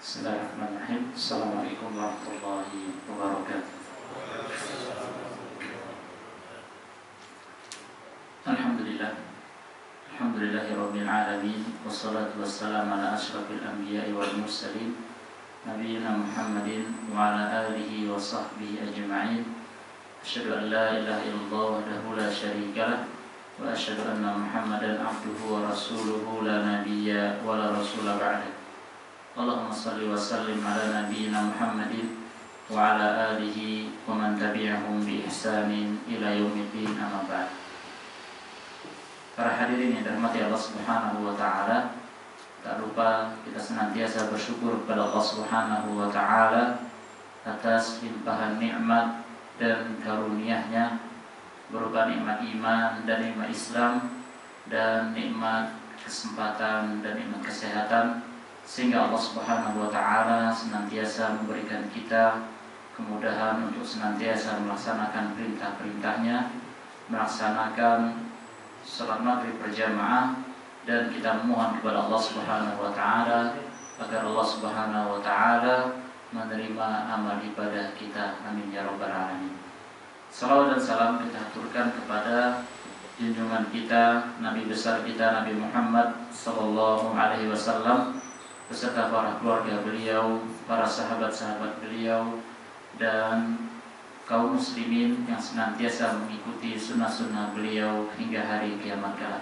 Bismillahirrahmanirrahim. Assalamualaikum warahmatullahi wabarakatuh. Alhamdulillah. Alhamdulillahirabbil alamin. Wassalatu wassalamu ala asyrafil anbiya'i wal mursalin nabiyina Muhammadin wa ala alihi wa sahbihi ajma'in. Asyhadu an la ilaha illallah wahdahu la syarika lah wa asyhadu anna Muhammadan abduhu wa rasuluhu la nabiyya wa la rasula ba'dah. Allahumma salli wa sallim ala nabiyyina Muhammadin wa ala alihi wa man tabi'ahum bi ihsanin ila yaumiddin, amma ba'd. Para hadirin yang dirahmati Allah Subhanahu wa taala, tak lupa kita senantiasa bersyukur kepada Allah Subhanahu wa taala atas limpahan nikmat dan karunia-Nya berupa nikmat iman dan nikmat Islam dan nikmat kesempatan dan nikmat kesehatan, sehingga Allah Subhanahu wa taala senantiasa memberikan kita kemudahan untuk senantiasa melaksanakan perintah-perintahnya, melaksanakan salat maghrib berjamaah, dan kita memohon kepada Allah Subhanahu wa taala agar Allah Subhanahu wa taala menerima amal ibadah kita. Amin ya rabbal alamin. Salawat dan salam kita aturkan kepada junjungan kita, Nabi besar kita, Nabi Muhammad sallallahu alaihi wasallam, beserta para keluarga beliau, para sahabat-sahabat beliau, dan kaum muslimin yang senantiasa mengikuti sunnah-sunnah beliau hingga hari kiamat kelak.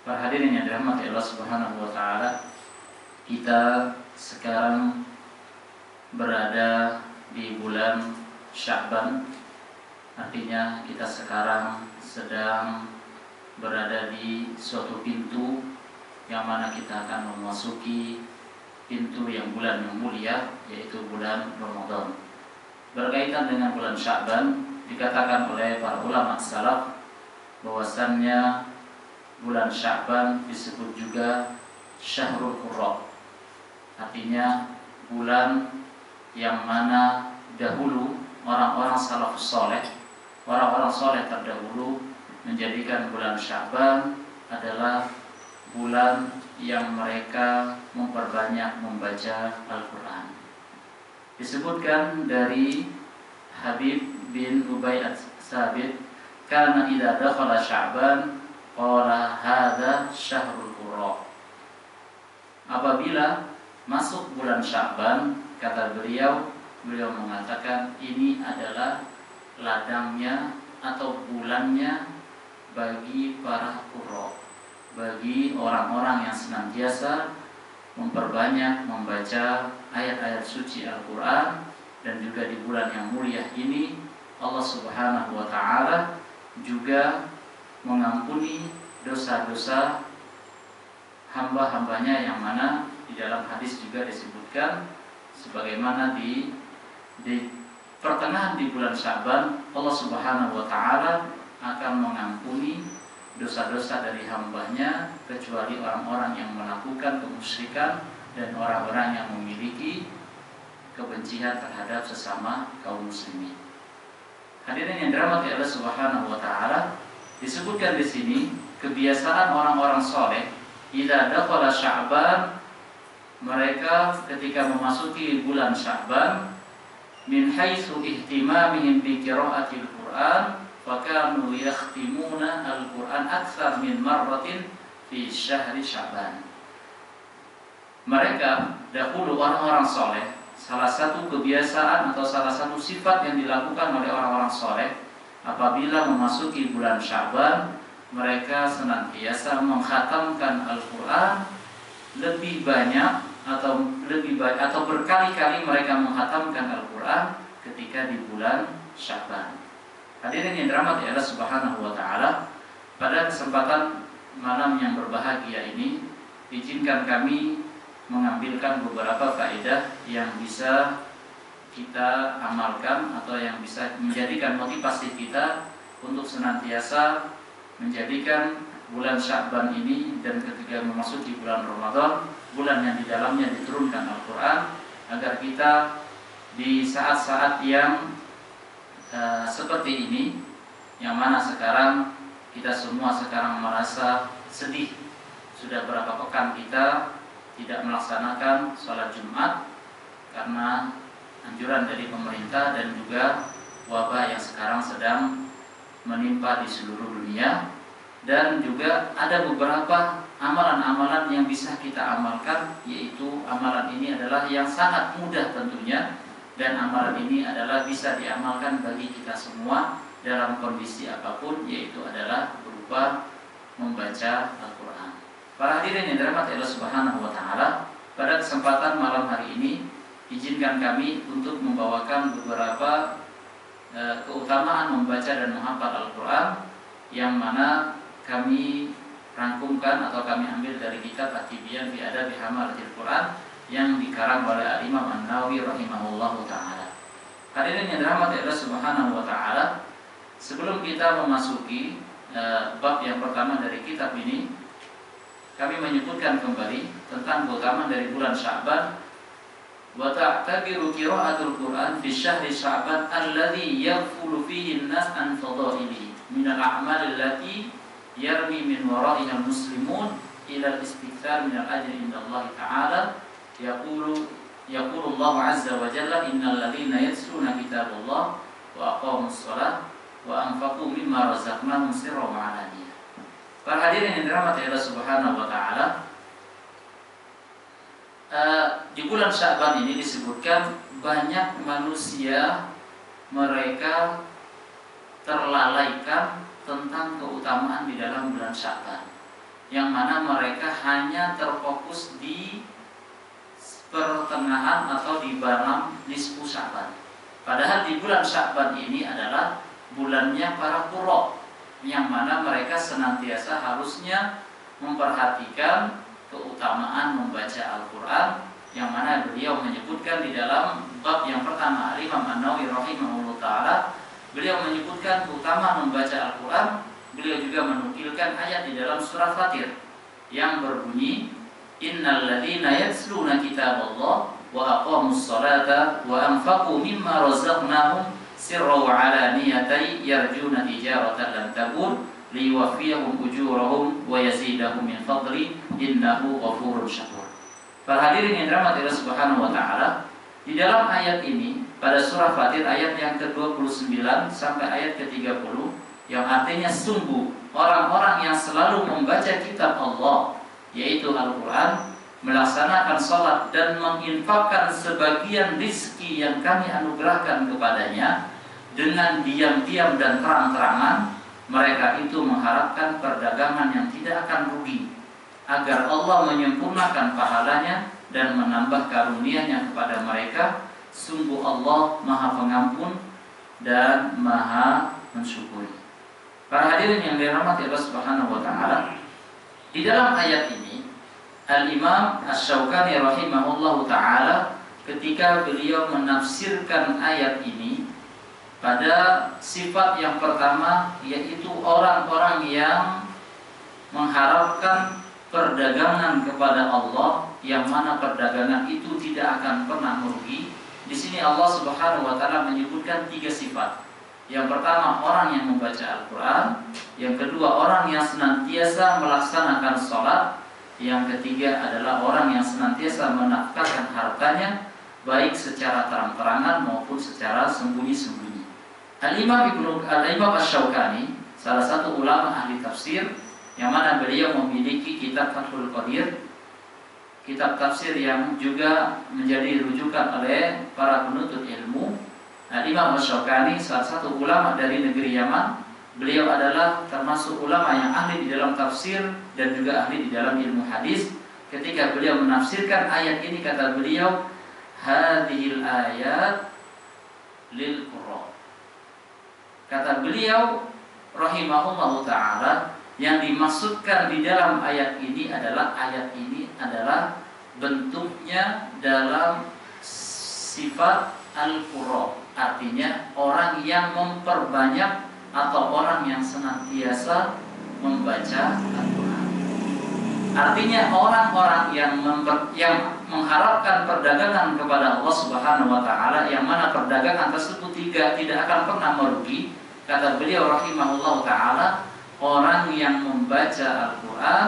Para hadirin yang dirahmati Allah Subhanahu wa taala, kita sekarang berada di bulan Sya'ban. Artinya kita sekarang sedang berada di suatu pintu yang mana kita akan memasuki pintu yang bulan yang mulia, yaitu bulan Ramadan. Berkaitan dengan bulan Sya'ban, dikatakan oleh para ulama salaf bahwasannya bulan Sya'ban disebut juga Syahrul Qurra. Artinya bulan yang mana dahulu orang-orang salafus saleh, orang-orang saleh terdahulu menjadikan bulan Sya'ban adalah bulan yang mereka memperbanyak membaca Al-Quran. Disebutkan dari Habib bin Ubay as-Sabit, karena idza dakhala Sya'ban qala hadza syahrul qurra. Apabila masuk bulan Sya'ban, kata beliau mengatakan ini adalah ladangnya atau bulannya bagi para qurra, bagi orang-orang yang senantiasa memperbanyak membaca ayat-ayat suci Al-Quran. Dan juga di bulan yang mulia ini Allah Subhanahu wa ta'ala juga mengampuni dosa-dosa hamba-hambanya, yang mana di dalam hadis juga disebutkan sebagaimana di pertengahan di bulan Sya'ban Allah Subhanahu wa ta'ala akan mengampuni dosa-dosa dari hambanya, kecuali orang-orang yang melakukan kemusyrikan dan orang-orang yang memiliki kebencian terhadap sesama kaum muslimin. Hadirin yang dirahmati Allah Subhanahu wa taala, disebutkan di sini kebiasaan orang-orang saleh, idza dakhala Sya'ban, mereka ketika memasuki bulan Sya'ban, min haitsu ihtimamihim bi qiraatil Qur'an, fakanu yakhtimuna al-Quran aktsar min marratin fi syahri Sya'ban. Mereka dahulu orang-orang soleh, salah satu kebiasaan atau salah satu sifat yang dilakukan oleh orang-orang soleh, apabila memasuki bulan Sya'ban, mereka senantiasa mengkhatamkan Al-Quran lebih banyak atau berkali-kali mereka mengkhatamkan Al-Quran ketika di bulan Sya'ban. Hadirin yang dirahmati Allah Subhanahu wa taala, pada kesempatan malam yang berbahagia ini, izinkan kami mengambilkan beberapa faedah yang bisa kita amalkan atau yang bisa menjadikan motivasi kita untuk senantiasa menjadikan bulan Sya'ban ini dan ketika memasuki bulan Ramadan, bulan yang di dalamnya diturunkan Al-Quran, agar kita di saat-saat yang seperti ini, yang mana sekarang kita semua sekarang merasa sedih. Sudah berapa pekan kita tidak melaksanakan sholat Jumat karena anjuran dari pemerintah dan juga wabah yang sekarang sedang menimpa di seluruh dunia. Dan juga ada beberapa amalan-amalan yang bisa kita amalkan, yaitu amalan ini adalah yang sangat mudah tentunya, dan amalan ini adalah bisa diamalkan bagi kita semua dalam kondisi apapun, yaitu adalah berupa membaca Al-Quran. Para hadirin yang dirahmati Allah Subhanahu wa Ta'ala, pada kesempatan malam hari ini izinkan kami untuk membawakan beberapa keutamaan membaca dan menghafal Al-Quran, yang mana kami rangkumkan atau kami ambil dari kitab At-Tibyan fi Adabi Hamalatil Quran yang dikarang oleh Al-Imam An-Nawawi rahimahullahu ta'ala. Hadirin yang dirahmati Allah Subhanahu wa Ta'ala, sebelum kita memasuki bab yang pertama dari kitab ini, kami menyebutkan kembali tentang keutamaan dari bulan Sya'ban. Wa ta'tabiru qira'atul Qur'an fi syahri Sya'ban alladhi yaghfulu fihi an-nas an fadailihi min al-a'mal allati yarmi min wara'iha muslimun ila al-istikthar min al-ajri inda Allah Ta'ala. Yaqulu Allah Azza wa Jalla innal ladzina yatluna kitaballah wa aqamus shalah wa anfaqu mimma razaqnahum sirran wa 'alaniyah. Para hadirin yang dirahmati Allah Subhanahu wa Ta'ala, di bulan Sya'ban ini disebutkan banyak manusia mereka terlalaikan tentang keutamaan di dalam bulan Sya'ban, yang mana mereka hanya terfokus di pertengahan atau di malam nisfu Sya'ban. Padahal di bulan Sya'ban ini adalah bulannya para qurra, yang mana mereka senantiasa harusnya memperhatikan keutamaan membaca Al-Quran, yang mana beliau menyebutkan di dalam bab yang pertama, Al-Imam An-Nawawi rahimahullah ta'ala, beliau menyebutkan keutamaan membaca Al-Quran. Beliau juga menukilkan ayat di dalam surah Fatir yang berbunyi, innal ladzina yatluna kitaballah wa aqamus salata wa anfaqu mimma razaqnahum sirran wa 'alaniyatan yarjuna tijaratan lan tabur liwaffiyahum ujurahum wa yazidahum min fadli innahu ghafurun syakur. Para hadirin yang dirahmati Allah Subhanahu wa Ta'ala, di dalam ayat ini pada surah Fatir ayat yang ke-29 sampai ayat ke-30, yang artinya sungguh orang-orang yang selalu membaca kitab Allah, yaitu Al-Quran, melaksanakan sholat dan menginfakkan sebagian rizki yang kami anugerahkan kepadanya dengan diam-diam dan terang-terangan, mereka itu mengharapkan perdagangan yang tidak akan rugi, agar Allah menyempurnakan pahalanya dan menambah karunia-Nya kepada mereka. Sungguh Allah Maha Pengampun dan Maha Mensyukuri. Para hadirin yang dirahmati Allah Subhanahu wa Ta'ala, di dalam ayat ini Al-Imam Asy-Syaukani rahimahullahu ta'ala ketika beliau menafsirkan ayat ini pada sifat yang pertama, yaitu orang-orang yang mengharapkan perdagangan kepada Allah, yang mana perdagangan itu tidak akan pernah merugi. Di sini Allah Subhanahu wa Ta'ala menyebutkan 3 sifat. Yang pertama, orang yang membaca Al-Quran. Yang kedua, orang yang senantiasa melaksanakan sholat. Yang ketiga adalah orang yang senantiasa menafkahkan hartanya, baik secara terang-terangan maupun secara sembunyi-sembunyi. Al-Imam Asy-Syaukani, salah satu ulama ahli tafsir, yang mana beliau memiliki kitab Fathul Qadir, kitab tafsir yang juga menjadi rujukan oleh para penuntut ilmu. Al-Imam Asy-Syaukani, salah satu ulama dari negeri Yaman, beliau adalah termasuk ulama yang ahli di dalam tafsir dan juga ahli di dalam ilmu hadis. Ketika beliau menafsirkan ayat ini, kata beliau, hadhil ayat lil qurra. Kata beliau rahimahullahu ta'ala, Yang dimaksudkan di dalam ayat ini adalah bentuknya dalam sifat al-qurra, artinya orang yang memperbanyak atau orang yang senantiasa membaca Al-Quran. Artinya orang-orang yang mengharapkan perdagangan kepada Allah Subhanahu wa taala, yang mana perdagangan tersebut tidak akan pernah merugi, kata beliau rahimahullah taala, orang yang membaca Al-Quran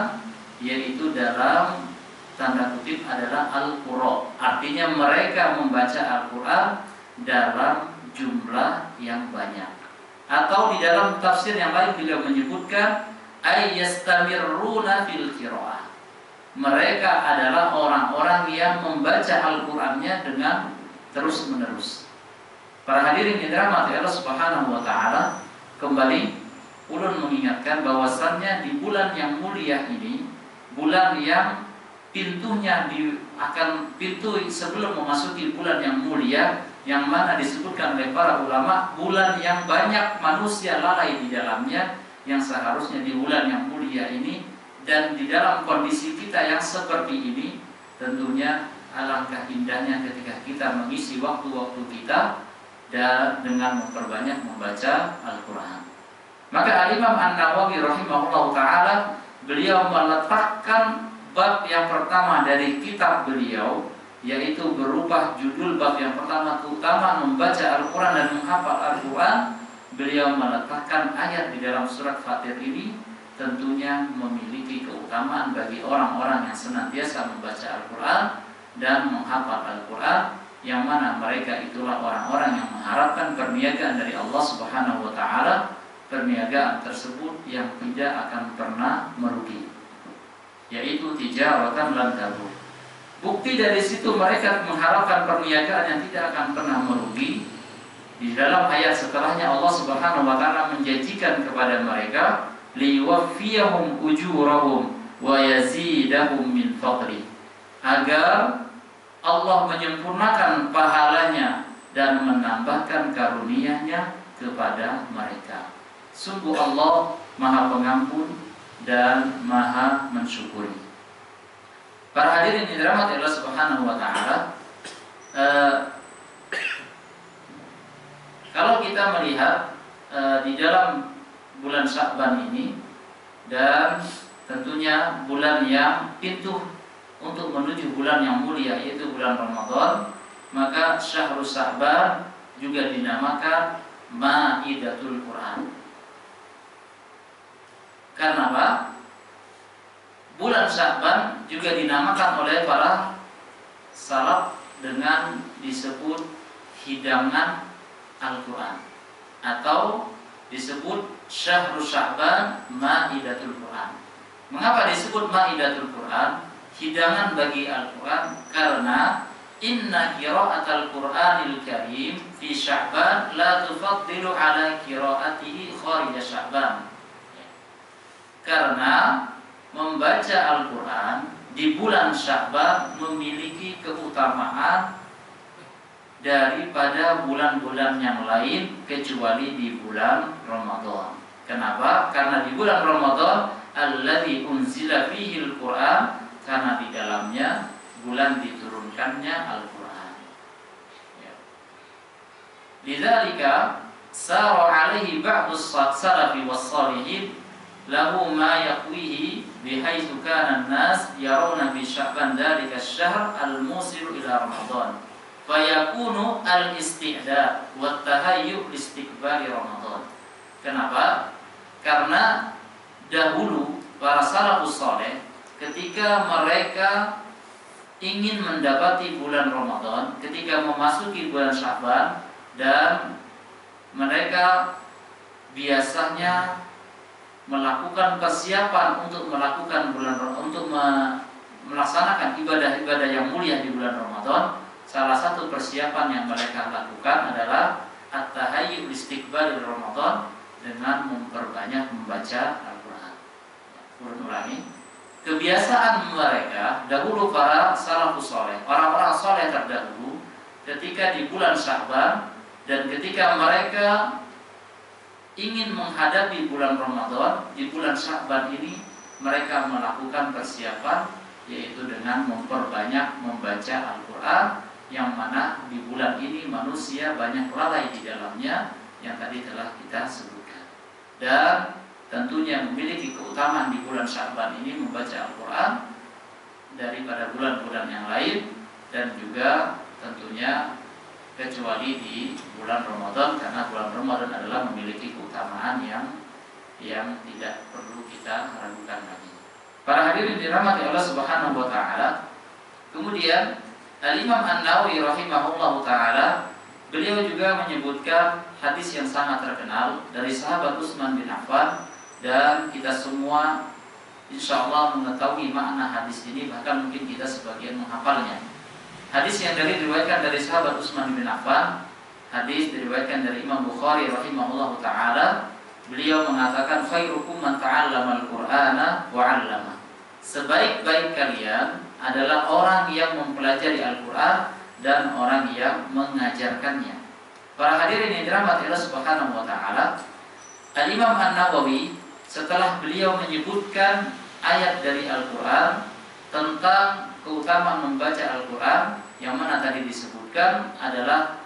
yaitu dalam tanda kutip adalah al-qurra, artinya mereka membaca Al-Quran dalam jumlah yang banyak. Atau di dalam tafsir yang lain beliau menyebutkan ayyastamirruna fil qiraah, mereka adalah orang-orang yang membaca Al-Qur'annya dengan terus menerus. Para hadirin yang dirahmati Allah Subhanahu wa taala, kembali ulun mengingatkan bahwasannya di bulan yang mulia ini, bulan yang pintu sebelum memasuki bulan yang mulia, yang mana disebutkan oleh para ulama bulan yang banyak manusia lalai di dalamnya, yang seharusnya di bulan yang mulia ini dan di dalam kondisi kita yang seperti ini, tentunya alangkah indahnya ketika kita mengisi waktu-waktu kita dan dengan memperbanyak membaca Al-Quran. Maka Al-Imam An-Nawawi rahimahullah ta'ala, beliau meletakkan bab yang pertama dari kitab beliau, yaitu berubah judul bab yang pertama, keutamaan membaca Al-Quran dan menghafal Al-Quran. Beliau meletakkan ayat di dalam surat Fatir ini tentunya memiliki keutamaan bagi orang-orang yang senantiasa membaca Al-Quran dan menghafal Al-Quran, yang mana mereka itulah orang-orang yang mengharapkan perniagaan dari Allah Subhanahu wa taala, perniagaan tersebut yang tidak akan pernah merugi, yaitu tijaratan lan tabur. Bukti dari situ mereka mengharapkan perniagaan yang tidak akan pernah merugi. Di dalam ayat setelahnya Allah Subhanahu wa taala menjanjikan kepada mereka liwaffiyahum ujurahum wa yazidahum min fadli, agar Allah menyempurnakan pahalanya dan menambahkan karunia-Nya kepada mereka. Sungguh Allah Maha Pengampun dan Maha Mensyukuri. Para hadirin yang dirahmati Allah Subhanahu wa taala, kalau kita melihat di dalam bulan Sya'ban ini, dan tentunya bulan yang pintu untuk menuju bulan yang mulia yaitu bulan Ramadan, maka Syahrul Sya'ban juga dinamakan Maidatul Quran. Karena apa? Bulan Sya'ban juga dinamakan oleh para salaf dengan disebut hidangan Al-Quran, atau disebut Syahrul Sya'ban Maidatul Quran. Mengapa disebut Maidatul Quran, hidangan bagi Al-Quran? Karena inna qira'atal Qur'anil Karim fi Sya'ban la tufaddilu ala qira'atihi kharija Sya'ban. Karena membaca Al-Quran di bulan Sya'ban memiliki keutamaan daripada bulan-bulan yang lain kecuali di bulan Ramadan. Kenapa? Karena di bulan Ramadan alladzi unzila fihi al-Quran, karena di dalamnya bulan diturunkannya Al-Quran. Lidzalika sara alaihi ba'dus salafi was-salihin lahu ma yaqwihi bihaitsu kana an-nas yarawna bi Sya'ban dzalika asy-syahr al-musilu ila Ramadan, fayakunu al-isti'dad wa tahayyu istiqbali Ramadan. Kenapa? Karena dahulu para salafus saleh ketika mereka ingin mendapati bulan Ramadan, ketika memasuki bulan Sya'ban, dan mereka biasanya melakukan persiapan untuk melakukan melaksanakan ibadah-ibadah yang mulia di bulan Ramadan. Salah satu persiapan yang mereka lakukan adalah at-tahayyu istiqbal Ramadan, dengan memperbanyak membaca Al-Quran. Ulangi. Kebiasaan mereka dahulu para salafus saleh, orang-orang saleh terdahulu, ketika di bulan Sya'ban dan ketika mereka ingin menghadapi bulan Ramadan, di bulan Sya'ban ini mereka melakukan persiapan, yaitu dengan memperbanyak membaca Al-Quran, yang mana di bulan ini manusia banyak lalai di dalamnya, yang tadi telah kita sebutkan. Dan tentunya memiliki keutamaan di bulan Sya'ban ini membaca Al-Quran daripada bulan-bulan yang lain, dan juga tentunya kecuali di bulan Ramadan, karena bulan Ramadan adalah memiliki keutamaan yang tidak perlu kita ragukan lagi. Para hadirin dirahmati Allah Subhanahu wa taala. Kemudian Al-Imam An-Nawawi rahimahullahu taala, beliau juga menyebutkan hadis yang sangat terkenal dari sahabat Utsman bin Affan, dan kita semua insyaallah mengetahui makna hadis ini, bahkan mungkin kita sebagian menghafalnya. Hadis yang diriwayatkan dari sahabat Utsman bin Affan, hadis diriwayatkan dari Imam Bukhari rahimahullahu taala. Beliau mengatakan, khairukum man ta'allama al-Qur'ana wa 'allama. Sebaik-baik kalian adalah orang yang mempelajari Al-Qur'an dan orang yang mengajarkannya. Para hadirin yang dirahmati Allah Subhanahu wa taala, Al-Imam An-Nawawi setelah beliau menyebutkan ayat dari Al-Qur'an tentang keutamaan membaca Al-Quran, yang mana tadi disebutkan adalah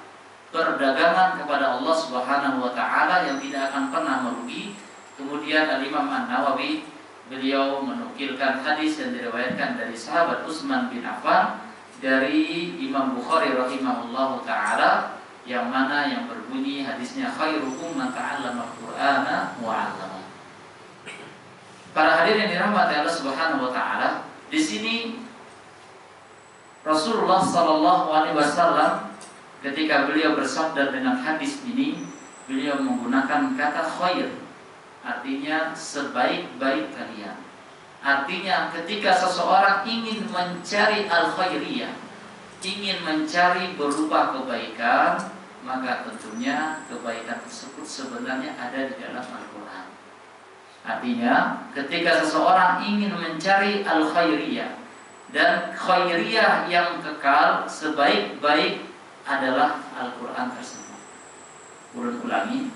perdagangan kepada Allah Subhanahu wa taala yang tidak akan pernah merugi. Kemudian Al-Imam An-Nawawi beliau menukilkan hadis yang diriwayatkan dari sahabat Utsman bin Affan dari Imam Bukhari rahimahullahu taala, yang mana yang berbunyi hadisnya, khairukum man ta'allama al-Qur'ana wa 'allama. Para hadirin yang dirahmati Allah Subhanahu wa taala, di sini Rasulullah sallallahu alaihi wasallam ketika beliau bersabda dengan hadis ini, beliau menggunakan kata khair, artinya sebaik-baik kalian. Artinya ketika seseorang ingin mencari al-khairiyah, ingin mencari berupa kebaikan, maka tentunya kebaikan tersebut sebenarnya ada di dalam Al-Quran. Artinya ketika seseorang ingin mencari al-khairiyah, dan khairiyah yang kekal, sebaik-baik adalah Al-Quran tersebut. Ulangi,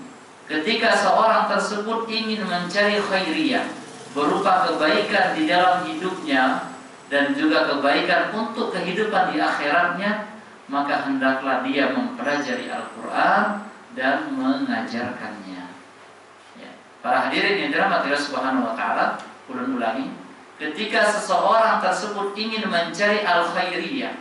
ketika seorang tersebut ingin mencari khairiyah berupa kebaikan di dalam hidupnya dan juga kebaikan untuk kehidupan di akhiratnya, maka hendaklah dia mempelajari Al-Quran dan mengajarkannya. Ya. Para hadirin yang dirahmati Allah Subhanahu wa taala, ulangi, ketika seseorang tersebut ingin mencari al-khairiyah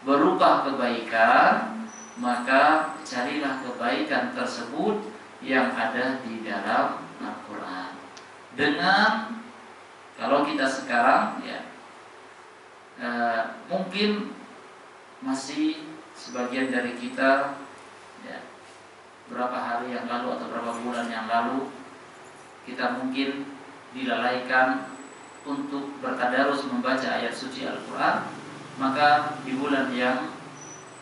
berupa kebaikan, maka carilah kebaikan tersebut yang ada di dalam Al-Quran. Dengan, kalau kita sekarang ya mungkin masih sebagian dari kita ya, berapa hari yang lalu atau berapa bulan yang lalu kita mungkin dilalaikan untuk bertadarus membaca ayat suci Al-Quran, maka di bulan yang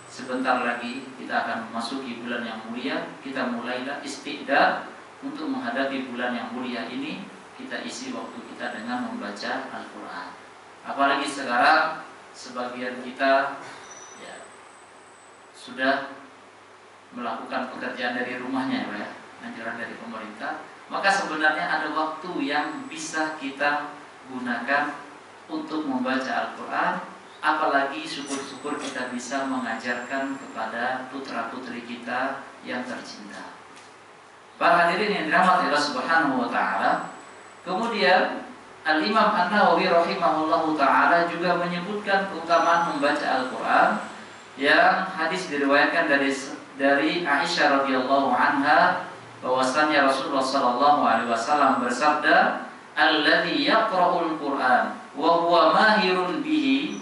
sebentar lagi kita akan memasuki bulan yang mulia, kita mulailah istiqdad untuk menghadapi bulan yang mulia ini. Kita isi waktu kita dengan membaca Al-Quran. Apalagi sekarang sebagian kita ya, sudah melakukan pekerjaan dari rumahnya, ya, anjuran dari pemerintah. Maka sebenarnya ada waktu yang bisa kita gunakan untuk membaca Al-Quran. Apalagi syukur-syukur kita bisa mengajarkan kepada putra-putri kita yang tercinta. Para hadirin yang dirahmati Allah Subhanahu wa taala, kemudian Al-Imam An-Nawawi rahimahullahu taala juga menyebutkan keutamaan membaca Al-Quran, yang hadis diriwayatkan dari Aisyah radhiyallahu anha, bahwasannya Rasulullah sallallahu alaihi wasallam bersabda, "Alladzi yaqra'ul Qur'an wa huwa mahirun bihi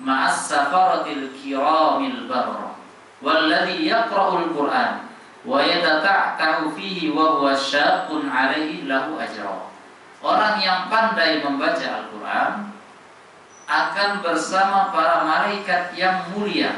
ma'as safaratil kiramil barra, walladzi yaqra'ul Qur'an wa yatata'tahu fihi wa huwa syaqqun 'alaihi lahu ajra." Orang yang pandai membaca Al-Quran akan bersama para malaikat yang mulia.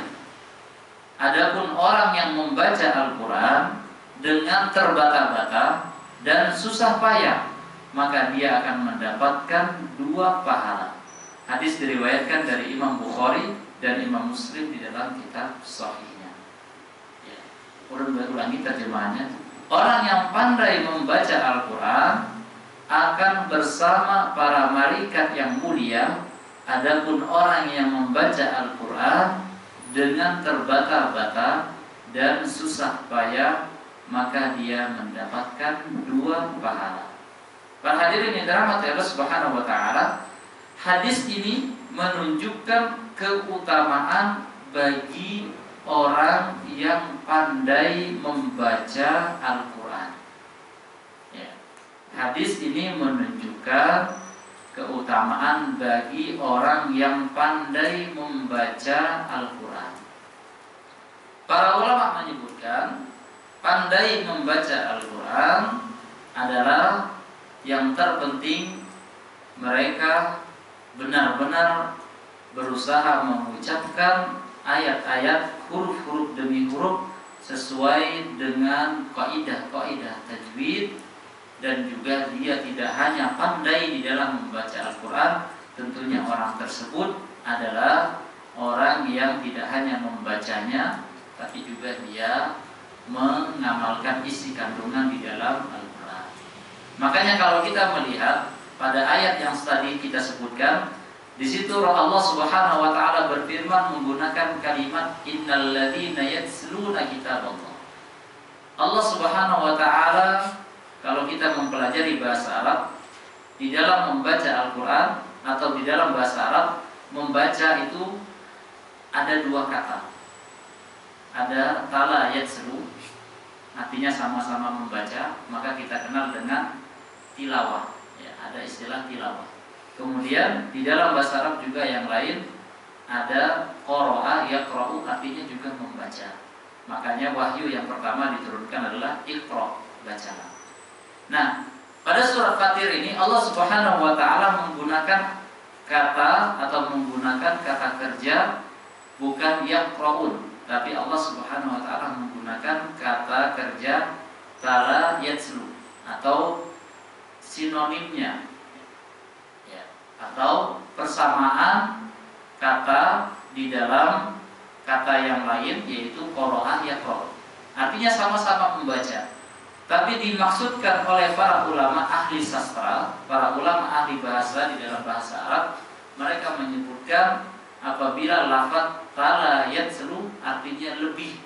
Adapun orang yang membaca Al-Quran dengan terbata-bata dan susah payah, maka dia akan mendapatkan 2 pahala. Hadis diriwayatkan dari Imam Bukhari dan Imam Muslim di dalam kitab Sahihnya. Ya. Ulangi terjemahannya. Orang yang pandai membaca Al-Quran akan bersama para malaikat yang mulia. Adapun orang yang membaca Al-Quran dengan terbata-bata dan susah payah, maka dia mendapatkan 2 pahala. Para hadirin yang dirahmati Allah Subhanahu wa taala, hadis ini menunjukkan keutamaan bagi orang yang pandai membaca Al-Quran. Ya. Hadis ini menunjukkan keutamaan bagi orang yang pandai membaca Al-Quran. Para ulama menyebutkan pandai membaca Al-Quran adalah yang terpenting mereka benar-benar berusaha mengucapkan ayat-ayat huruf-huruf demi huruf sesuai dengan kaidah-kaidah tajwid, dan juga dia tidak hanya pandai di dalam membaca Al-Quran. Tentunya orang tersebut adalah orang yang tidak hanya membacanya, tapi juga dia mengamalkan isi kandungan di dalam Al-Quran. Makanya kalau kita melihat pada ayat yang tadi kita sebutkan, di situ Allah Subhanahu wa taala berfirman menggunakan kalimat innal ladzina yatsluna kitaballah. Allah Subhanahu wa taala, kalau kita mempelajari bahasa Arab, di dalam membaca Al-Quran atau di dalam bahasa Arab, membaca itu ada 2 kata. Ada tala yatslu, artinya sama-sama membaca, maka kita kenal dengan tilawah. Ya, ada istilah tilawah. Kemudian di dalam bahasa Arab juga yang lain ada qara'a yaqra'u, artinya juga membaca. Makanya wahyu yang pertama diturunkan adalah Iqra, bacalah. Nah, pada surat Fatir ini Allah Subhanahu wa taala menggunakan kata atau menggunakan kata kerja bukan yaqra'un, tapi Allah Subhanahu wa taala menggunakan kata kerja tala yatslu atau sinonimnya, atau persamaan kata di dalam kata yang lain, yaitu qara'a yaqra'. Artinya sama-sama membaca. Tapi dimaksudkan oleh para ulama ahli sastra, para ulama ahli bahasa di dalam bahasa Arab, mereka menyebutkan apabila lafaz tala yatslu artinya lebih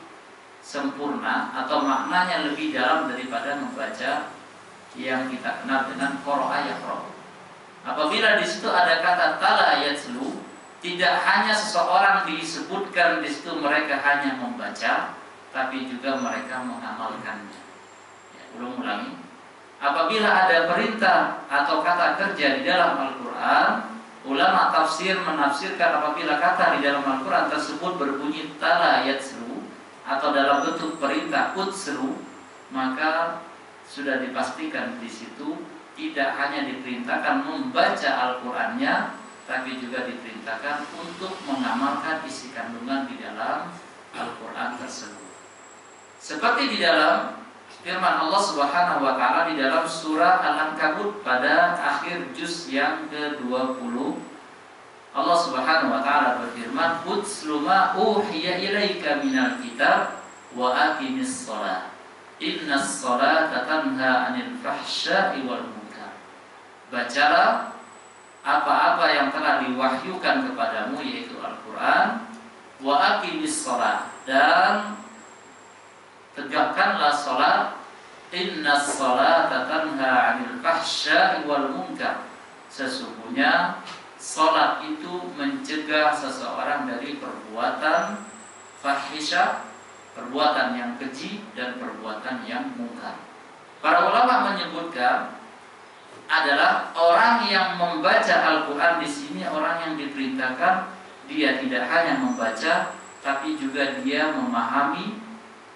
sempurna atau maknanya lebih dalam daripada membaca yang kita kenal dengan qara'a yaqra'. Apabila di situ ada kata tala yatslu, tidak hanya seseorang disebutkan di situ mereka hanya membaca, tapi juga mereka mengamalkannya. Ya, ulangi. Apabila ada perintah atau kata kerja di dalam Al-Quran, ulama tafsir menafsirkan apabila kata di dalam Al-Quran tersebut berbunyi tala yatslu atau dalam bentuk perintah utslu, maka sudah dipastikan di situ tidak hanya diperintahkan membaca Al-Qurannya, tapi juga diperintahkan untuk mengamalkan isi kandungan di dalam Al-Quran tersebut. Seperti di dalam firman Allah Subhanahu wa taala di dalam surah Al-Ankabut pada akhir juz yang ke-20, Allah Subhanahu wa taala berfirman, "Utslu ma uhiya ilaika minal kitab wa aqimis shalah. Innas shalata tanha 'anil fahsya'i wal munkar." Bacalah apa-apa yang telah diwahyukan kepadamu, yaitu Al-Quran, wa aqimis shalah, dan tegakkanlah salat. Innas salata tanha 'anil fahsya'i wal munkar. Sesungguhnya salat itu mencegah seseorang dari perbuatan fahisyah, perbuatan yang keji, dan perbuatan yang mungkar. Para ulama menyebutkan adalah orang yang membaca Al-Quran di sini orang yang diperintahkan dia tidak hanya membaca, tapi juga dia memahami,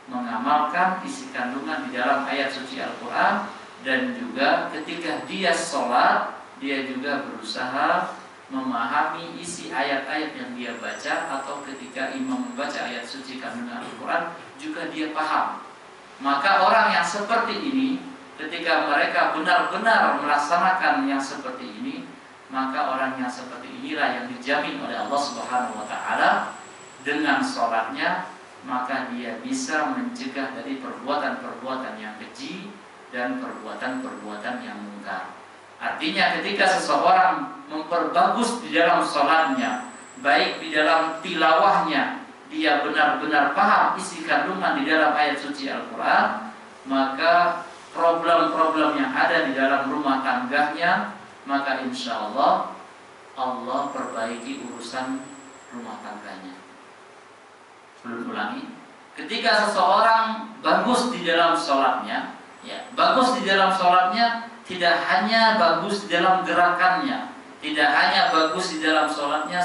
mengamalkan isi kandungan di dalam ayat suci Al-Quran, dan juga ketika dia sholat dia juga berusaha memahami isi ayat-ayat yang dia baca, atau ketika imam membaca ayat suci kandungan Al-Quran juga dia paham. Maka orang yang seperti ini, ketika mereka benar-benar melaksanakan yang seperti ini, maka orang yang seperti inilah yang dijamin oleh Allah Subhanahu wa taala dengan sholatnya maka dia bisa mencegah dari perbuatan-perbuatan yang keji dan perbuatan-perbuatan yang mungkar. Artinya ketika seseorang memperbagus di dalam sholatnya, baik di dalam tilawahnya, dia benar-benar paham isi kandungan di dalam ayat suci Al-Quran, maka problem-problem yang ada di dalam rumah tangganya, maka insya Allah Allah perbaiki urusan rumah tangganya. Belum ulangi, ketika seseorang bagus di dalam sholatnya, ya, bagus di dalam sholatnya tidak hanya bagus di dalam gerakannya, tidak hanya bagus di dalam sholatnya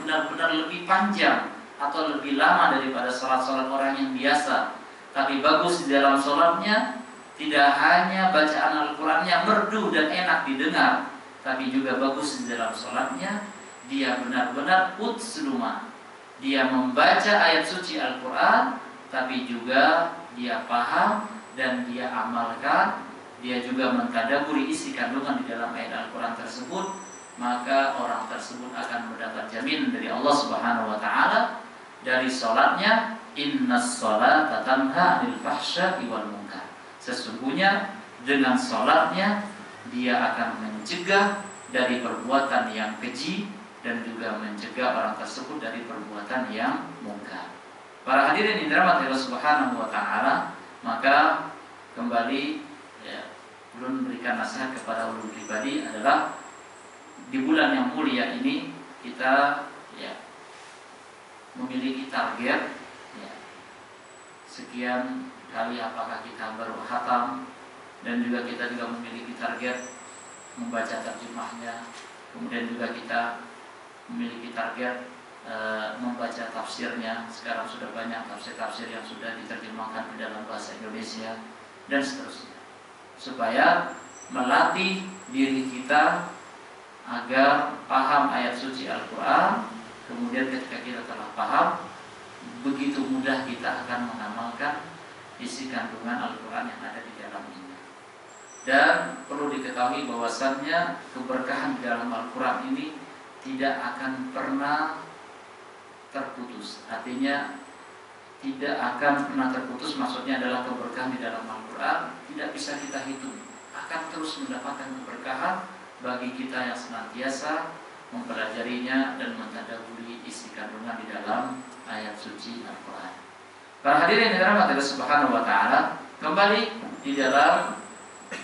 benar-benar lebih panjang atau lebih lama daripada sholat-sholat orang yang biasa, tapi bagus di dalam sholatnya tidak hanya bacaan Al-Qurannya merdu dan enak didengar, tapi juga bagus di dalam sholatnya dia benar-benar utsluma, dia membaca ayat suci Al-Quran, tapi juga dia paham dan dia amalkan, dia juga mentadaburi isi kandungan di dalam ayat Al-Quran tersebut, maka orang tersebut akan mendapat jaminan dari Allah Subhanahu wa taala dari salatnya, innas salata tanha 'anil fahsya'i wal munkar. Sesungguhnya dengan salatnya dia akan mencegah dari perbuatan yang keji dan juga mencegah orang tersebut dari perbuatan yang mungkar. Para hadirin yang dirahmati Allah Subhanahu wa taala, maka kembali belum memberikan nasihat kepada ulun pribadi adalah di bulan yang mulia ini kita memiliki target sekian kali apakah kita baru khatam, dan juga kita juga memiliki target membaca terjemahnya, kemudian juga kita memiliki target membaca tafsirnya. Sekarang sudah banyak tafsir-tafsir yang sudah diterjemahkan di dalam bahasa Indonesia dan seterusnya, supaya melatih diri kita agar paham ayat suci Al-Quran. Kemudian ketika kita telah paham, begitu mudah kita akan mengamalkan isi kandungan Al-Quran yang ada di dalamnya. Dan perlu diketahui bahwasannya keberkahan di dalam Al-Quran ini tidak akan pernah terputus. Artinya tidak akan pernah terputus, maksudnya adalah keberkahan di dalam Al-Quran tidak bisa kita hitung, akan terus mendapatkan keberkahan bagi kita yang senantiasa mempelajarinya dan mentadaburi isi kandungan di dalam ayat suci Al-Quran. Para hadirin yang dirahmati Allah Subhanahu wa taala, kembali di dalam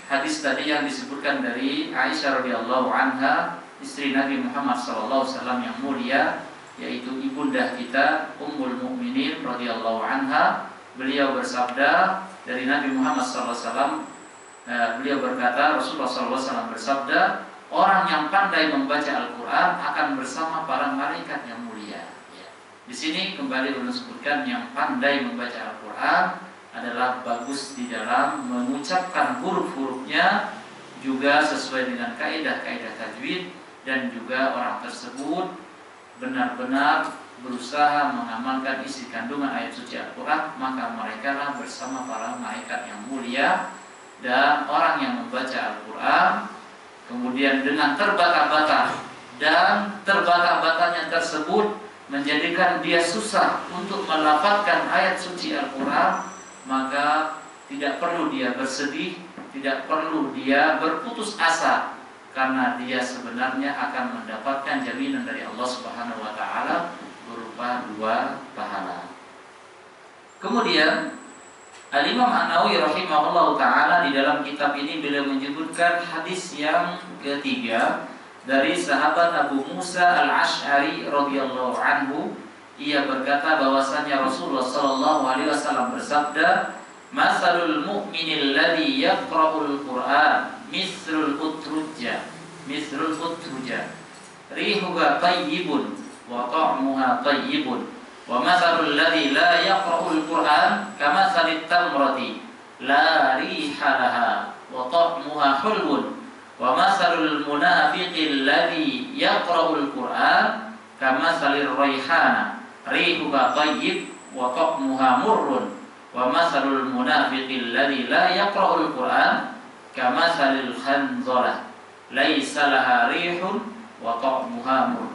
hadis tadi yang disebutkan dari Aisyah radhiyallahu anha, istri Nabi Muhammad SAW yang mulia, yaitu ibunda kita Ummul Mukminin radhiyallahu anha. Beliau bersabda dari Nabi Muhammad SAW, beliau berkata, Rasulullah SAW bersabda, orang yang pandai membaca Al-Quran akan bersama para malaikat yang mulia. Di sini kembali ulun sebutkan yang pandai membaca Al-Quran adalah bagus di dalam mengucapkan huruf-hurufnya, juga sesuai dengan kaidah-kaidah tajwid, dan juga orang tersebut benar-benar berusaha mengamalkan isi kandungan ayat suci Al-Quran, maka mereka lah bersama para malaikat yang mulia. Dan orang yang membaca Al-Quran kemudian dengan terbata-bata, dan terbata-batanya tersebut menjadikan dia susah untuk melafazkan ayat suci Al-Quran, maka tidak perlu dia bersedih, tidak perlu dia berputus asa, karena dia sebenarnya akan mendapatkan jaminan dari Allah Subhanahu wa taala berupa 2 pahala. Kemudian Al-Imam An-Nawawi rahimahullah ta'ala di dalam kitab ini beliau menyebutkan hadis yang ketiga dari sahabat Abu Musa Al-Asy'ari radhiyallahu anhu. Ia berkata bahwasanya Rasulullah sallallahu alaihi wasallam bersabda, "Masalul mu'minil ladzi yaqra'ul Qur'an mithlul utrujja rihuha tayyibun wa ta'muha tayyibun. Wa mathalul ladzi la yaqra'ul Qur'an kamathalit tamrati la riha laha wa ta'muha hulwun. Wa mathalul munafiqil ladzi yaqra'ul Qur'an kamathalir raihana rihuha tayyib wa ta'muha murrun. Wa mathalul munafiqil ladzi la yaqra'ul Qur'an kamathalil khanzalah laisa laha rihun wa ta'muha murrun."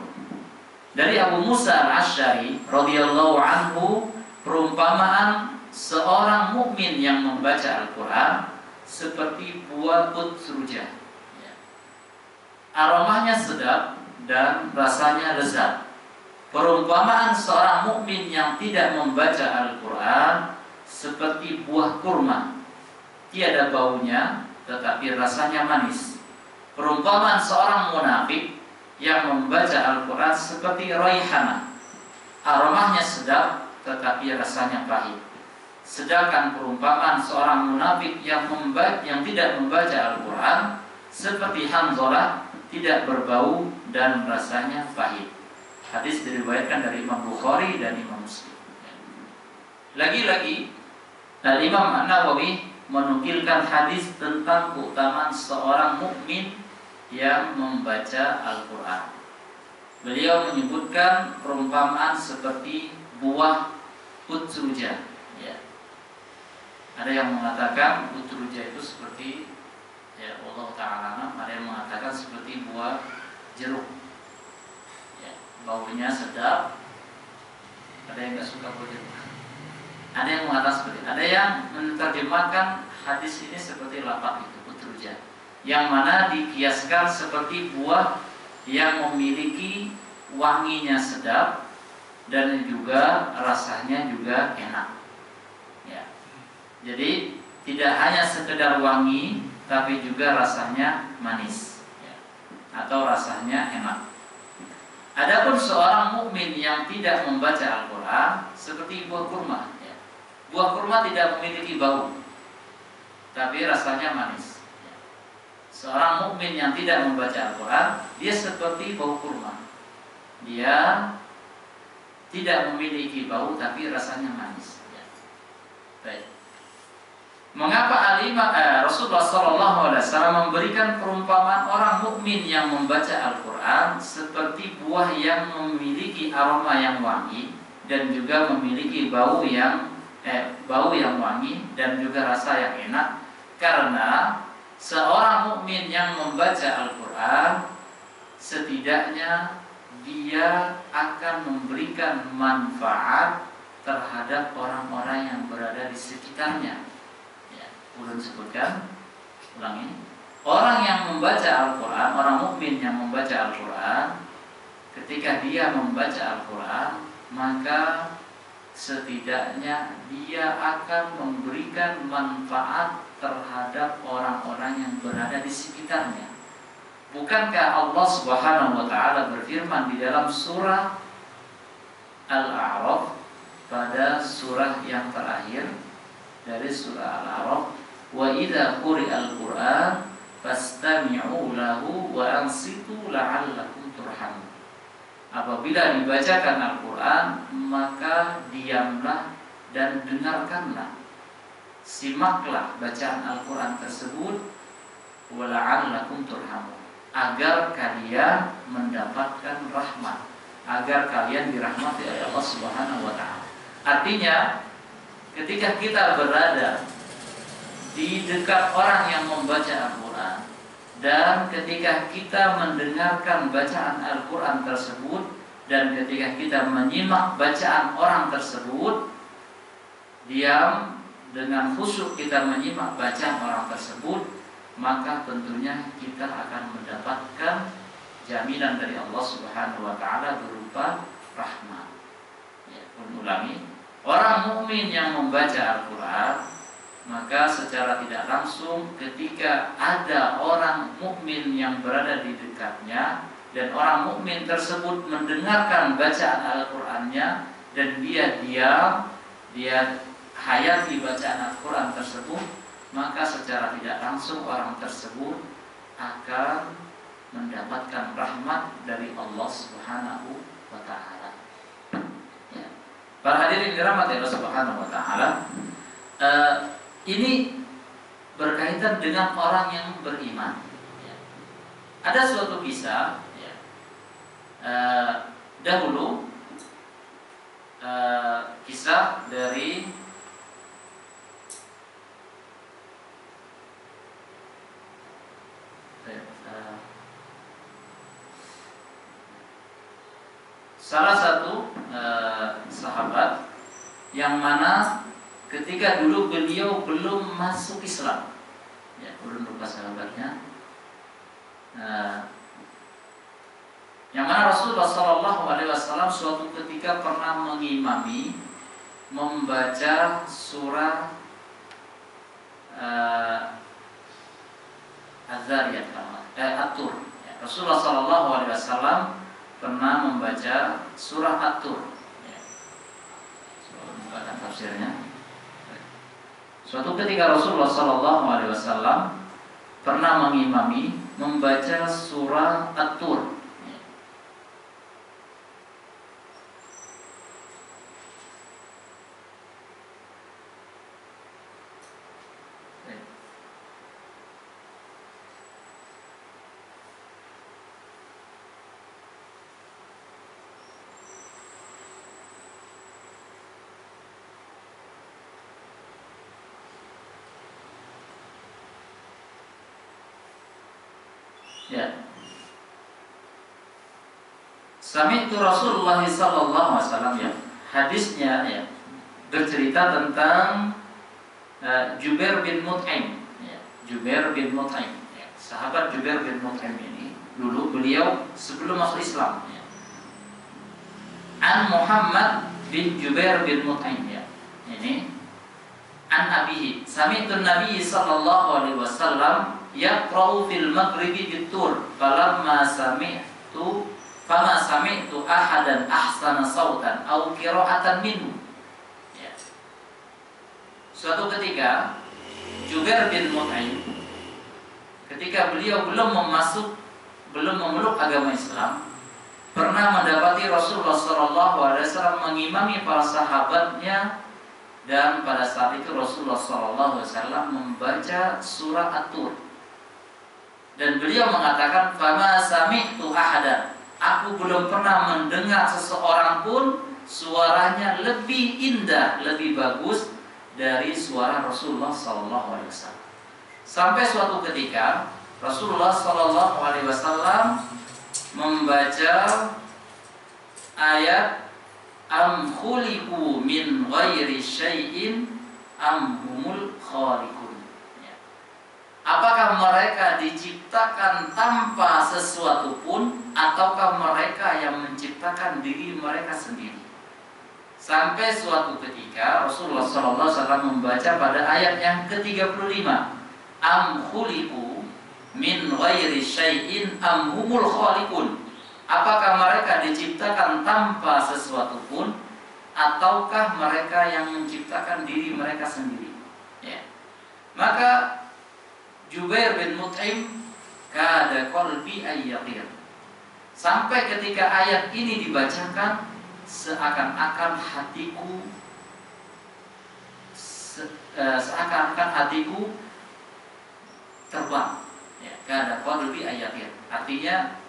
Dari Abu Musa Al-Asy'ari radhiyallahu anhu, perumpamaan seorang mukmin yang membaca Al-Quran seperti buah utrujah. Aromanya sedap dan rasanya lezat. Perumpamaan seorang mukmin yang tidak membaca Al-Quran seperti buah kurma, tiada baunya tetapi rasanya manis. Perumpamaan seorang munafik yang membaca Al-Quran seperti raihanah, aromanya sedap tetapi rasanya pahit. Sedangkan perumpamaan seorang munafik yang tidak membaca Al-Quran seperti Hanzalah, tidak berbau dan rasanya pahit. Hadis diriwayatkan dari Imam Bukhari dan Imam Muslim. Lagi-lagi Imam An-Nawawi menukilkan hadis tentang keutamaan seorang mukmin yang membaca Al-Quran. Beliau menyebutkan perumpamaan seperti buah utrujah. Ya. Ada yang mengatakan utrujah itu seperti, ya Allah Ta'ala, ada yang mengatakan seperti buah jeruk. Ya, baunya sedap. Ada yang nggak suka bau jeruk. Ada yang mengatakan seperti, ada yang menerjemahkan hadis ini seperti lapak itu, utrujah, yang mana dikiaskan seperti buah yang memiliki wanginya sedap dan juga rasanya juga enak. Ya. Jadi tidak hanya sekedar wangi, tapi juga rasanya manis, ya, atau rasanya enak. Adapun seorang mukmin yang tidak membaca Al-Quran seperti buah kurma. Ya. Buah kurma tidak memiliki bau, tapi rasanya manis. Ya. Seorang mukmin yang tidak membaca Al-Quran, dia seperti bau kurma. Dia tidak memiliki bau, tapi rasanya manis. Ya. Baik. Mengapa Rasulullah SAW memberikan perumpamaan orang mukmin yang membaca Al-Quran seperti buah yang memiliki aroma yang wangi dan juga memiliki bau yang wangi dan juga rasa yang enak? Karena seorang mukmin yang membaca Al-Quran setidaknya dia akan memberikan manfaat terhadap orang-orang yang berada di sekitarnya. Ulun sebutkan, ulangi. Orang yang membaca Al-Quran, orang mukmin yang membaca Al-Quran, ketika dia membaca Al-Quran, maka setidaknya dia akan memberikan manfaat terhadap orang-orang yang berada di sekitarnya. Bukankah Allah Subhanahu wa Ta'ala berfirman di dalam surah Al-A'raf, pada surah yang terakhir dari surah Al-A'raf, wa idza quri'al Qur'an fastami'u lahu wa ansitu la'allakum turhamun. Apabila dibacakan Al-Quran, maka diamlah dan dengarkanlah, simaklah bacaan Al-Quran tersebut, wa la'allakum turhamun, agar kalian mendapatkan rahmat, agar kalian dirahmati oleh Allah Subhanahu wa Ta'ala. Artinya, ketika kita berada di dekat orang yang membaca Al-Quran, dan ketika kita mendengarkan bacaan Al-Quran tersebut, dan ketika kita menyimak bacaan orang tersebut, diam dengan khusyuk kita menyimak bacaan orang tersebut, maka tentunya kita akan mendapatkan jaminan dari Allah Subhanahu wa Ta'ala berupa rahmat. Ya, ulangi, orang mukmin yang membaca Al-Quran, maka secara tidak langsung ketika ada orang mukmin yang berada di dekatnya dan orang mukmin tersebut mendengarkan bacaan Al-Qur'annya dan dia diam, dia hayati bacaan Al-Qur'an tersebut, maka secara tidak langsung orang tersebut akan mendapatkan rahmat dari Allah Subhanahu wa Ta'ala. Ya. Para hadirin dirahmati Allah Subhanahu wa Ta'ala, ini berkaitan dengan orang yang beriman. Ya. Ada suatu kisah, ya. Dahulu kisah dari salah satu sahabat yang mana ketika dulu beliau belum masuk Islam, ya, belum lupa sahabatnya. Yang mana Rasulullah SAW suatu ketika pernah mengimami membaca surah Az-Zariyat, At-Tur. Ya, Rasulullah SAW pernah membaca surah At-Tur. Ya. Bukan tafsirnya. Suatu ketika Rasulullah SAW pernah mengimami membaca surah At-Tur. Ya. Sami'tu Rasulullah sallallahu alaihi wasallam, ya. Hadisnya ya bercerita tentang Jubair bin Mut'im, ya. Jubair bin Mut'im, ya. Sahabat Jubair bin Mut'im ini dulu beliau sebelum masuk Islam, ya. An Muhammad bin Jubair bin Mut'im, ya. Ini an abihi sami'tu Nabi sallallahu alaihi wasallam yaqra'u fil maghribi bit-tur falamma sami'tu fama sami'tu ahadan ahsana sautan aw qira'atan minhu. Ya. Suatu ketika Jubair bin Mut'im ketika beliau belum memeluk agama Islam pernah mendapati Rasulullah SAW mengimami para sahabatnya, dan pada saat itu Rasulullah SAW membaca surah At-Tur. Dan beliau mengatakan, "Fama sami'tu ahadan." Aku belum pernah mendengar seseorang pun suaranya lebih indah, lebih bagus dari suara Rasulullah SAW. Sampai suatu ketika Rasulullah SAW membaca ayat am khuliqu min ghairi syai'in am humul khaliqun. Apakah mereka diciptakan tanpa sesuatu pun, ataukah mereka yang menciptakan diri mereka sendiri? Sampai suatu ketika Rasulullah SAW membaca pada ayat yang ke-35, am khuliqu min ghairi syai'in am humul khaliqun. Apakah mereka diciptakan tanpa sesuatu pun, ataukah mereka yang menciptakan diri mereka sendiri? Ya. Maka Jubair bin Mut'im kada qalbi ayyatir. Sampai ketika ayat ini dibacakan, seakan-akan hatiku terbang. Ya, kada qalbi ayyatir. Artinya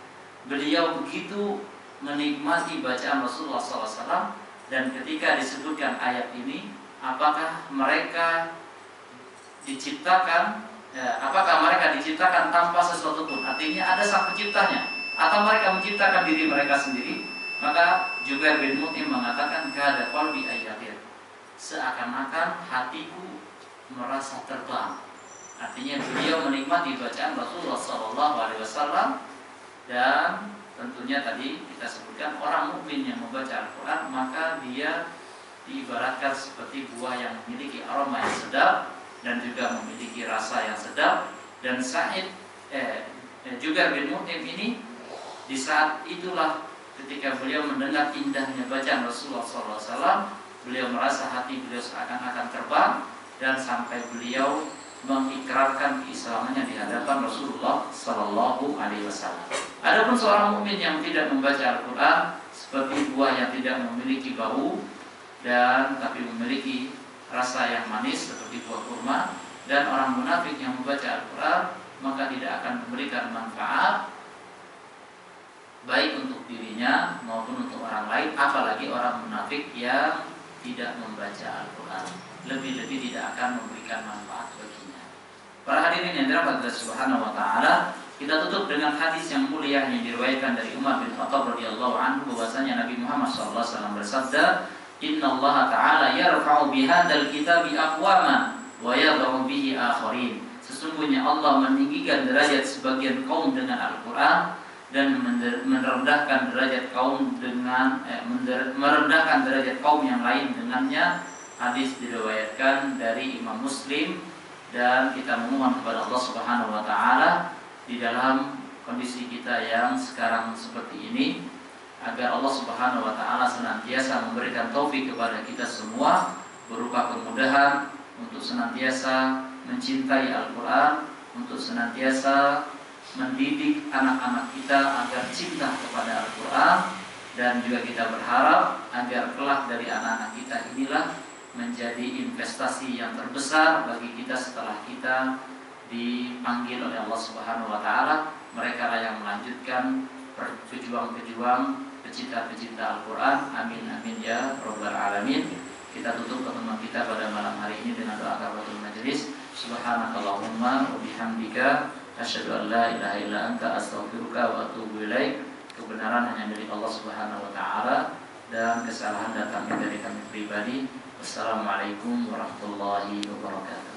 beliau begitu menikmati bacaan Rasulullah SAW, dan ketika disebutkan ayat ini, apakah mereka diciptakan tanpa sesuatu pun? Artinya ada sang penciptanya, atau mereka menciptakan diri mereka sendiri? Maka Jubair bin Mut'im mengatakan, kada qalbi ayyatir. Seakan-akan hatiku merasa terbang. Artinya beliau menikmati bacaan Rasulullah SAW. Dan tentunya tadi kita sebutkan, orang mukmin yang membaca Al-Quran, maka dia diibaratkan seperti buah yang memiliki aroma yang sedap dan juga memiliki rasa yang sedap. Dan Jubair bin Mut'im ini, di saat itulah ketika beliau mendengar indahnya bacaan Rasulullah SAW, beliau merasa hati beliau seakan-akan terbang, dan sampai beliau mengikrarkan keislamannya di hadapan Rasulullah SAW. Adapun seorang mukmin yang tidak membaca Al-Quran, seperti buah yang tidak memiliki bau dan tapi memiliki rasa yang manis seperti buah kurma. Dan orang munafik yang membaca Al-Quran, maka tidak akan memberikan manfaat baik untuk dirinya maupun untuk orang lain, apalagi orang munafik yang tidak membaca Al-Quran, lebih-lebih tidak akan memberikan manfaat baginya. Para hadirin yang dirahmati Allah Subhanahu wa taala, kita tutup dengan hadis yang mulia yang diriwayatkan dari Umar bin Khattab radhiyallahu anhu, bahwasanya Nabi Muhammad SAW bersabda, Innallaha ta'ala yarfa'u bihadzal kitabi aqwaman wa yadh'u bihi akharin. Sesungguhnya Allah meninggikan derajat sebagian kaum dengan Al-Qur'an dan merendahkan derajat kaum dengan merendahkan derajat kaum yang lain dengannya. Hadis diriwayatkan dari Imam Muslim, dan kita memohon kepada Allah Subhanahu wa taala di dalam kondisi kita yang sekarang seperti ini, agar Allah Subhanahu wa taala senantiasa memberikan taufik kepada kita semua berupa kemudahan untuk senantiasa mencintai Al-Qur'an, untuk senantiasa mendidik anak-anak kita agar cinta kepada Al-Qur'an, dan juga kita berharap agar kelak dari anak-anak kita inilah menjadi investasi yang terbesar bagi kita setelah kita dipanggil oleh Allah Subhanahu wa taala. Mereka lah yang melanjutkan pejuang-pejuang pecinta-pecinta Al-Quran. Amin amin ya rabbal alamin. Kita tutup pertemuan kita pada malam hari ini dengan doa kafaratul majelis. Subhanakallahumma wa bihamdika asyhadu an la ilaha illa anta astaghfiruka wa atubu ilaik. Kebenaran hanya milik Allah Subhanahu wa taala dan kesalahan datang dari kami pribadi. Wassalamualaikum warahmatullahi wabarakatuh.